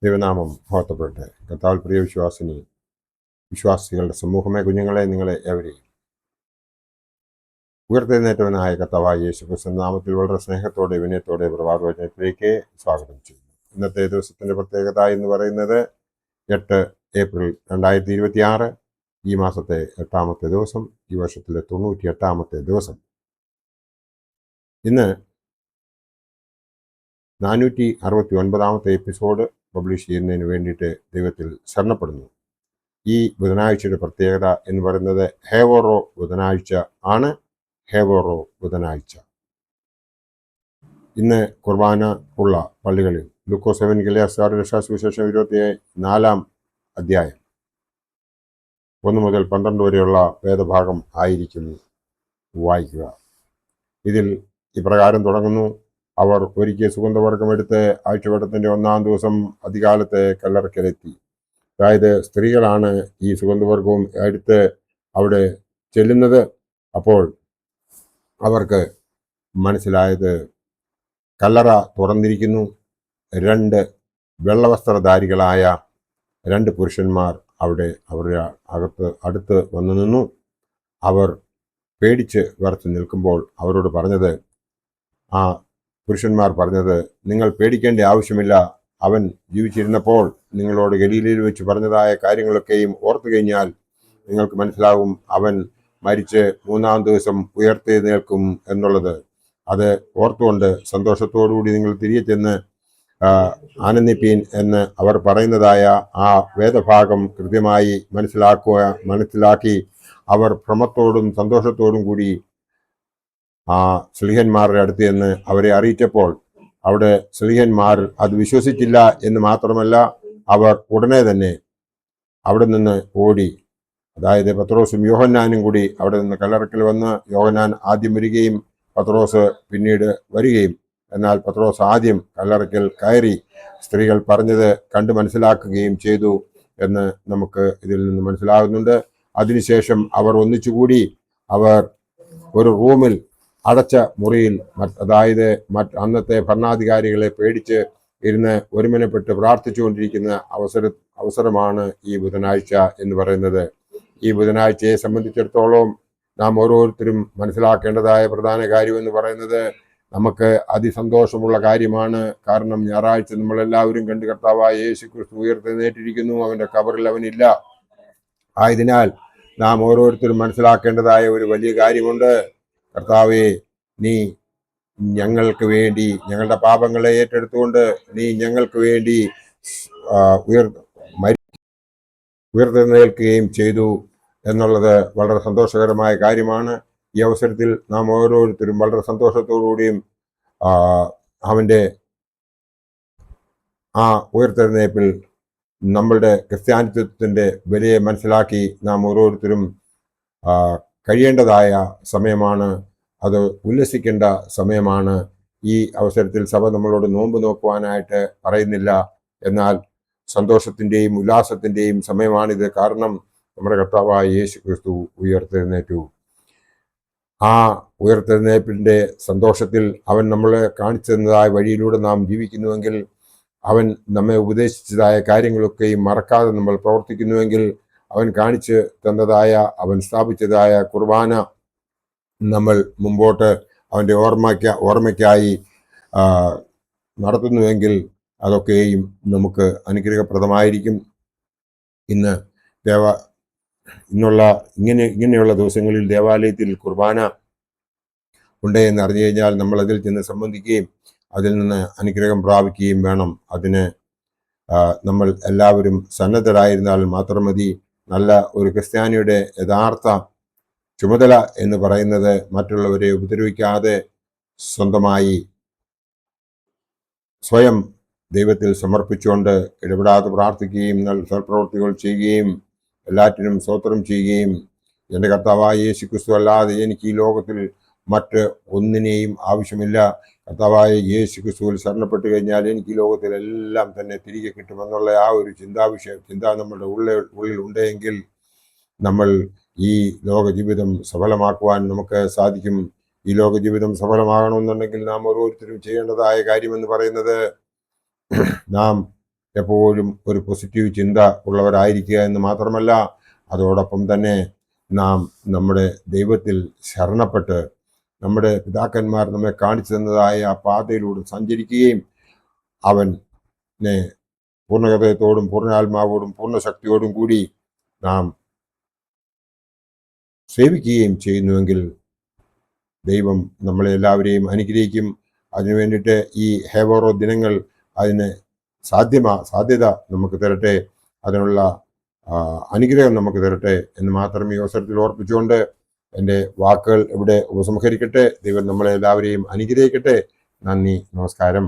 ദൈവനാമം മഹത്വപ്പെടട്ടെ. കർത്താവിൽ പ്രിയ വിശ്വാസികളുടെ സമൂഹമേ, കുഞ്ഞുങ്ങളെ, നിങ്ങളെ എവരെയും ഉയർത്തെഴുന്നേറ്റവനായ കർത്താവായ യേശുക്രിസ്തു നാമത്തിൽ വളരെ സ്നേഹത്തോടെ വിനയത്തോടെ പ്രഭാതവചനത്തിലേക്ക് സ്വാഗതം ചെയ്യുന്നു. ഇന്നത്തെ ദിവസത്തിന്റെ പ്രത്യേകത എന്ന് പറയുന്നത് 8 ഏപ്രിൽ 2026, ഈ മാസത്തെ 8ാമത്തെ ദിവസം, ഈ വർഷത്തിലെ 98ാമത്തെ ദിവസം. ഇന്ന് 469ാമത്തെ എപ്പിസോഡ് പബ്ലിഷ് ചെയ്യുന്നതിന് വേണ്ടിയിട്ട് ദൈവത്തിൽ ശരണപ്പെടുന്നു. ഈ ബുധനാഴ്ചയുടെ പ്രത്യേകത എന്ന് പറയുന്നത് ഹേവോറോ ബുധനാഴ്ച ആണ്. ഹേവോറോ ബുധനാഴ്ച. ഇന്ന് കുർബാന ഉള്ള പള്ളികളിൽ ലൂക്കോസ് എവൻഗേലിയോസ് രക്ഷാസുവിശേഷം 24-ാം അധ്യായം 1 മുതൽ 12 വരെയുള്ള വേദഭാഗം ആയിരിക്കും വായിക്കുക. ഇതിൽ ഇപ്രകാരം തുടങ്ങുന്നു: അവർ ഒരിക്കൽ സുഗന്ധവർഗം എടുത്ത് ആഴ്ചവട്ടത്തിന്റെ 1-ാം ദിവസം അധികാലത്തെ കല്ലറയ്ക്കലെത്തി. അതായത് സ്ത്രീകളാണ് ഈ സുഗന്ധവർഗവും എടുത്ത് അവിടെ ചെല്ലുന്നത്. അപ്പോൾ അവർക്ക് മനസ്സിലായത്, കല്ലറ തുറന്നിരിക്കുന്നു. 2 വെള്ളവസ്ത്രധാരികളായ 2 പുരുഷന്മാർ അവിടെ അവരുടെ അടുത്ത് വന്നു നിന്നു. അവർ പേടിച്ച് വിറച്ച് നിൽക്കുമ്പോൾ അവരോട് പറഞ്ഞത്, ആ പുരുഷന്മാർ പറഞ്ഞത്, നിങ്ങൾ പേടിക്കേണ്ട ആവശ്യമില്ല. അവൻ ജീവിച്ചിരുന്നപ്പോൾ നിങ്ങളോട് ഗലീലയിൽ വെച്ച് പറഞ്ഞതായ കാര്യങ്ങളൊക്കെയും ഓർത്തു കഴിഞ്ഞാൽ നിങ്ങൾക്ക് മനസ്സിലാകും, അവൻ മരിച്ച് 3-ാം ദിവസം ഉയർത്തെഴുന്നേൽക്കും എന്നുള്ളത്. അത് ഓർത്തുകൊണ്ട് സന്തോഷത്തോടുകൂടി നിങ്ങൾ തിരികെ ചെന്ന് ആനന്ദിപ്പീൻ എന്ന് അവർ പറയുന്നതായ ആ വേദഭാഗം കൃത്യമായി മനസ്സിലാക്കി അവർ ഭ്രമത്തോടും സന്തോഷത്തോടും കൂടി ആ സ്ലീഹന്മാരുടെ അടുത്ത് എന്ന് അവരെ അറിയിച്ചപ്പോൾ അവിടെ സ്ലീഹന്മാർ അത് വിശ്വസിച്ചില്ല എന്ന് മാത്രമല്ല, അവർ ഉടനെ തന്നെ അവിടെ നിന്ന് ഓടി. അതായത് പത്രോസും യോഹന്നാനും കൂടി അവിടെ നിന്ന് കല്ലറയ്ക്കൽ വന്ന്, യോഹന്നാൻ ആദ്യം വരികയും പത്രോസ് പിന്നീട് വരികയും, എന്നാൽ പത്രോസ് ആദ്യം കല്ലറയ്ക്കൽ കയറി സ്ത്രീകൾ പറഞ്ഞത് കണ്ട് മനസ്സിലാക്കുകയും ചെയ്തു എന്ന് നമുക്ക് ഇതിൽ നിന്ന് മനസ്സിലാകുന്നുണ്ട്. അതിനുശേഷം അവർ ഒന്നിച്ചുകൂടി അവർ ഒരു റൂമിൽ, അടച്ച മുറിയിൽ, അതായത് അന്നത്തെ ഭരണാധികാരികളെ പേടിച്ച് ഇരുന്ന് ഒരുമനപ്പെട്ട് പ്രാർത്ഥിച്ചുകൊണ്ടിരിക്കുന്ന അവസരമാണ് ഈ ബുധനാഴ്ച എന്ന് പറയുന്നത്. ഈ ബുധനാഴ്ചയെ സംബന്ധിച്ചിടത്തോളം നാം ഓരോരുത്തരും മനസ്സിലാക്കേണ്ടതായ പ്രധാന കാര്യം എന്ന് പറയുന്നത് നമുക്ക് അതിസന്തോഷമുള്ള കാര്യമാണ്. കാരണം ഞായറാഴ്ച നമ്മളെല്ലാവരും കണ്ട് കർത്താവായ യേശുക്രിസ്തു ഉയർത്തെഴുന്നേറ്റിരിക്കുന്നു. അവന്റെ കബറിൽ അവനില്ല. ആയതിനാൽ നാം ഓരോരുത്തരും മനസ്സിലാക്കേണ്ടതായ ഒരു വലിയ കാര്യമുണ്ട്. കർത്താവേ, നീ ഞങ്ങൾക്ക് വേണ്ടി ഞങ്ങളുടെ പാപങ്ങളെ ഏറ്റെടുത്തുകൊണ്ട് നീ ഞങ്ങൾക്ക് വേണ്ടി ഉയർത്തെഴുന്നേൽക്കുകയും ചെയ്തു എന്നുള്ളത് വളരെ സന്തോഷകരമായ കാര്യമാണ്. ഈ അവസരത്തിൽ നാം ഓരോരുത്തരും വളരെ സന്തോഷത്തോടുകൂടിയും അവൻ്റെ ആ ഉയർത്തെഴുന്നേൽപ്പിൽ നമ്മളുടെ ക്രിസ്ത്യാനിത്വത്തിൻ്റെ വിലയെ മനസ്സിലാക്കി നാം ഓരോരുത്തരും കഴിയേണ്ടതായ സമയമാണ്. അത് ഉല്ലസിക്കേണ്ട സമയമാണ്. ഈ അവസരത്തിൽ സഭ നമ്മളോട് നോമ്പ് നോക്കുവാനായിട്ട് പറയുന്നില്ല, എന്നാൽ സന്തോഷത്തിൻ്റെയും ഉല്ലാസത്തിൻ്റെയും സമയമാണിത്. കാരണം നമ്മുടെ കർത്താവായ യേശു ക്രിസ്തു ഉയർത്തെഴുന്നേറ്റു. ആ ഉയർത്തെഴുന്നേൽപ്പിൻ്റെ സന്തോഷത്തിൽ അവൻ നമ്മളെ കാണിച്ചു തന്നതായ വഴിയിലൂടെ നാം ജീവിക്കുന്നുവെങ്കിൽ, അവൻ നമ്മെ ഉപദേശിച്ചതായ കാര്യങ്ങളൊക്കെയും മറക്കാതെ നമ്മൾ പ്രവർത്തിക്കുന്നുവെങ്കിൽ, അവൻ കാണിച്ചു തന്നതായ, അവൻ സ്ഥാപിച്ചതായ കുർബാന നമ്മൾ മുമ്പോട്ട് അവൻ്റെ ഓർമ്മയ്ക്കായി നടത്തുന്നുവെങ്കിൽ അതൊക്കെയും നമുക്ക് അനുഗ്രഹപ്രദമായിരിക്കും. ഇങ്ങനെയുള്ള ദിവസങ്ങളിൽ ദേവാലയത്തിൽ കുർബാന ഉണ്ട് എന്ന് അറിഞ്ഞു കഴിഞ്ഞാൽ നമ്മൾ അതിൽ ചെന്ന് സംബന്ധിക്കുകയും അതിൽ നിന്ന് അനുഗ്രഹം പ്രാപിക്കുകയും വേണം. അതിന് നമ്മൾ എല്ലാവരും സന്നദ്ധരായിരുന്നാൽ മാത്രം മതി. നല്ല ഒരു ക്രിസ്ത്യാനിയുടെ യഥാർത്ഥ ചുമതല എന്ന് പറയുന്നത് മറ്റുള്ളവരെ ഉപദ്രവിക്കാതെ സ്വന്തമായി സ്വയം ദൈവത്തിൽ സമർപ്പിച്ചുകൊണ്ട് ഇടപെടാതെ പ്രാർത്ഥിക്കുകയും നല്ല സൽപ്രവൃത്തികൾ ചെയ്യുകയും എല്ലാറ്റിനും സ്തോത്രം ചെയ്യുകയും, എൻ്റെ കർത്താവായ യേശു ക്രിസ്തു അല്ലാതെ എനിക്ക് ഈ ലോകത്തിൽ മറ്റ് ഒന്നിനെയും ആവശ്യമില്ല, കർത്താവായ യേശു ക്രിസ്തുവിൽ ശരണപ്പെട്ട് കഴിഞ്ഞാൽ എനിക്ക് ഈ ലോകത്തിലെല്ലാം തന്നെ തിരികെ കിട്ടുമെന്നുള്ള ആ ഒരു ചിന്ത നമ്മുടെ ഉള്ളിൽ ഉണ്ടെങ്കിൽ നമ്മൾ ഈ ലോക ജീവിതം സഫലമാക്കുവാൻ നമുക്ക് സാധിക്കും. ഈ ലോക ജീവിതം സഫലമാകണമെന്നുണ്ടെങ്കിൽ നാം ഓരോരുത്തരും ചെയ്യേണ്ടതായ കാര്യമെന്ന് പറയുന്നത് നാം എപ്പോഴും ഒരു പോസിറ്റീവ് ചിന്ത ഉള്ളവരായിരിക്കുക എന്ന് മാത്രമല്ല, അതോടൊപ്പം തന്നെ നാം നമ്മുടെ ദൈവത്തിൽ ശരണപ്പെട്ട് നമ്മുടെ പിതാക്കന്മാർ നമ്മെ കാണിച്ചു തന്നതായ ആ പാതയിലൂടെ സഞ്ചരിക്കുകയും അവനെ പൂർണ്ണഹൃദയത്തോടും പൂർണ്ണാത്മാവോടും പൂർണ്ണശക്തിയോടും കൂടി നാം സേവിക്കുകയും ചെയ്യുന്നുവെങ്കിൽ ദൈവം നമ്മളെ എല്ലാവരെയും അനുഗ്രഹിക്കും. അതിനു വേണ്ടിയിട്ട് ഈ ഹേവറോ ദിനങ്ങൾ അതിന് സാധ്യത നമുക്ക് തരട്ടെ, അതിനുള്ള അനുഗ്രഹം നമുക്ക് തരട്ടെ എന്ന് മാത്രം ഈ അവസരത്തിൽ ഓർപ്പിച്ചുകൊണ്ട് എൻ്റെ വാക്കുകൾ ഇവിടെ ഉപസംഹരിക്കട്ടെ. ദൈവം നമ്മളെ എല്ലാവരെയും അനുഗ്രഹിക്കട്ടെ. നന്ദി, നമസ്കാരം.